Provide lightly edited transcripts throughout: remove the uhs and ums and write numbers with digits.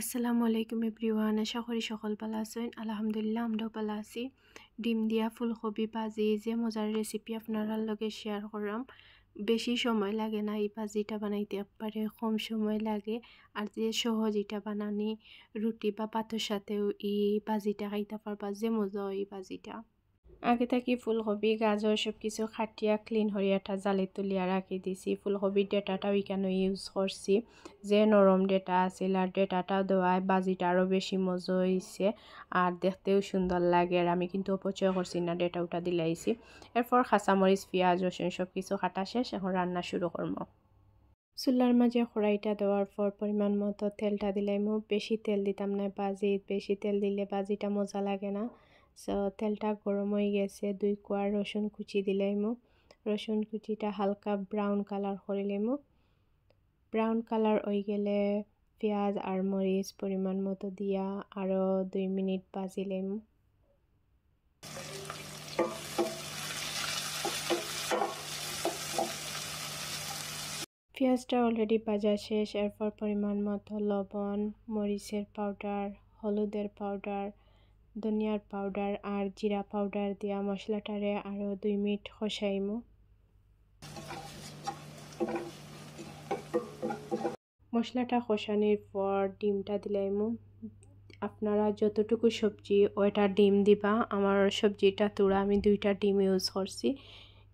আসসালামু আলাইকুম এভরিওয়ান, আশা করি সকল ভালো আছেন। আলহামদুলিল্লাহ আমরাও ভালো আছি। ডিম দিয়া ফুলকপি ভাজি যে মজার রেসিপি আপনার লগে শেয়ার করলাম। বেশি সময় লাগে না এই ভাজিটা বানাইতে, একবারে কম সময় লাগে। আর যে সহজ এটা বানানি, রুটি বা ভাতের সাথেও এই ভাজিটা খাইতে পারবা, যে মজা হয় এই ভাজিটা। আগে থাকি ফুলকপি গাজর সব কিছু খাটিয়া ক্লিন হরিয়াটা জালে তুলিয়া রাখি দিছি। ফুলকপির ডেটাটাও এখানে ইউজ করছি, যে নরম ডেটা আছিল, আর ডেটাটা দেওয়ায় বাজিটা আরও বেশি মজা হয়েছে আর দেখতেও সুন্দর লাগে। আর আমি কিন্তু অপচয় করছি না, ডেটা ওটা দিলাইছি। এরপর কাঁচামরিচ পেঁয়াজ রসুন সব কিছু কাটা শেষ, এখন রান্না শুরু করবো। চুলার মাঝে কড়াইটা দেওয়ার পর পরিমাণ মতো তেলটা দিলাইমু। বেশি তেল দিতাম না ভাজি, বেশি তেল দিলে ভাজিটা মজা লাগে না। সো তেলটা গরম হয়ে গেছে, 2 কোয়া রসুন কুচি দিলাইমু। রসুন কুচিটা হালকা ব্রাউন কালার করে লিমু। ব্রাউন কালার হয়ে গেলে পেঁয়াজ আর মরিচ পরিমাণ মতো দিয়া আরও 2 মিনিট ভাজি লিমু। পেঁয়াজটা অলরেডি ভাজা শেষ। এরপর পরিমাণ মতো লবণ, মরিচের পাউডার, হলুদের পাউডার, ধনিয়ার পাউডার আর জিরা পাউডার দিয়া মশলাটারে আরও 2 মিনিট কষাইমু। মশলাটা কষানোর পর ডিমটা দিলাইমু। আপনারা যতটুকু সবজি ওইটা ডিম দিবা। আমার সবজিটা তুড়া আমি 2টা ডিম ইউজ করছি।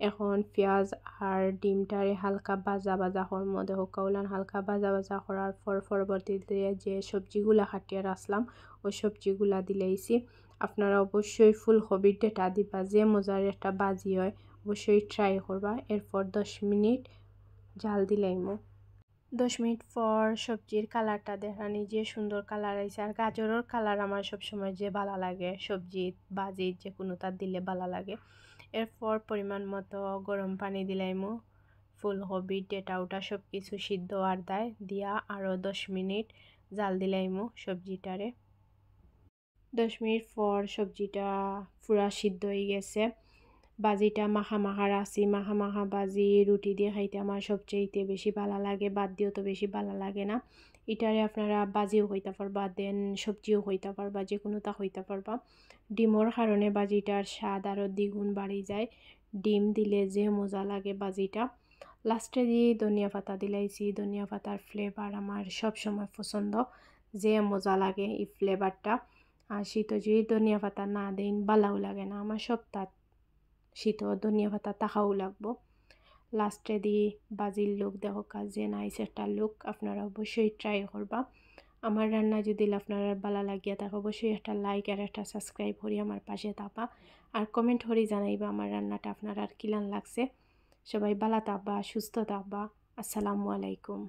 এখন পেঁয়াজ আর ডিমটারে হালকা ভাজা ভাজা করব। দেখো কাউলান হালকা ভাজা ভাজা করার পর পরবর্তীতে যে সবজিগুলা কাটিয়ে রাখলাম ওই সবজিগুলা দিলাইছি। আপনারা অবশ্যই ফুলকপির ডেটা দিবা, যে মজার একটা ভাজি হয়, অবশ্যই ট্রাই করবা। এরপর 10 মিনিট জাল দিলাইমু। 10 মিনিট পর সবজির কালারটা দেখানি, যে সুন্দর কালার আইছে। আর গাজরের কালার আমার সবসময় যে ভালো লাগে, সবজি ভাজি যে কোনো তার দিলে ভালো লাগে। এরপর পরিমাণ মতো গরম পানি দিলাইমু। ফুলকপি ডেটা ওটা সব কিছু সিদ্ধ আর দিয়া আরও 10 মিনিট জাল দিলাইমু সবজিটারে। 10 মিনিট পর সবজিটা পুরা সিদ্ধ হয়ে গেছে। ভাজিটা মাখা মাখা রাখছি। মাখা মাখা ভাজি রুটি দিয়ে খাইতে আমার সবচেয়ে বেশি ভালো লাগে, বাদ দিয়েও তো বেশি ভালো লাগে না। এটারে আপনারা ভাজিও হইতে পারবা, দেন সবজিও হইতে পারবা, যে কোনোটা হইতে পারবা। ডিমর কারণে ভাজিটার স্বাদ আরও দ্বিগুণ বাড়ি যায়। ডিম দিলে যে মজা লাগে ভাজিটা। লাস্টে দিয়ে ধনিয়া পাতা দিলাইছি। ধনিয়া পাতার ফ্লেভার আমার সব সময় পছন্দ, যে মজা লাগে এই ফ্লেভারটা। আর শীত যদি ধনিয়া পাতা না দেন ভালোও লাগে না, আমার সব তাত শীত ধনিয়া পাতা তাকাও লাগবো। লাস্টে দিয়ে বাজির লুক দেখো যে নাইস একটা লুক। আপনারা অবশ্যই ট্রাই করবা। আমার রান্না যদি আপনারা ভালো লাগিয়া থাকে অবশ্যই একটা লাইক আর একটা সাবস্ক্রাইব করি আমার পাশে থাকবা। আর কমেন্ট করে জানাইবা আমার রান্নাটা আপনার আর কিলান লাগছে। সবাই ভালো থাকবা, সুস্থ থাকবা। আসসালামু আলাইকুম।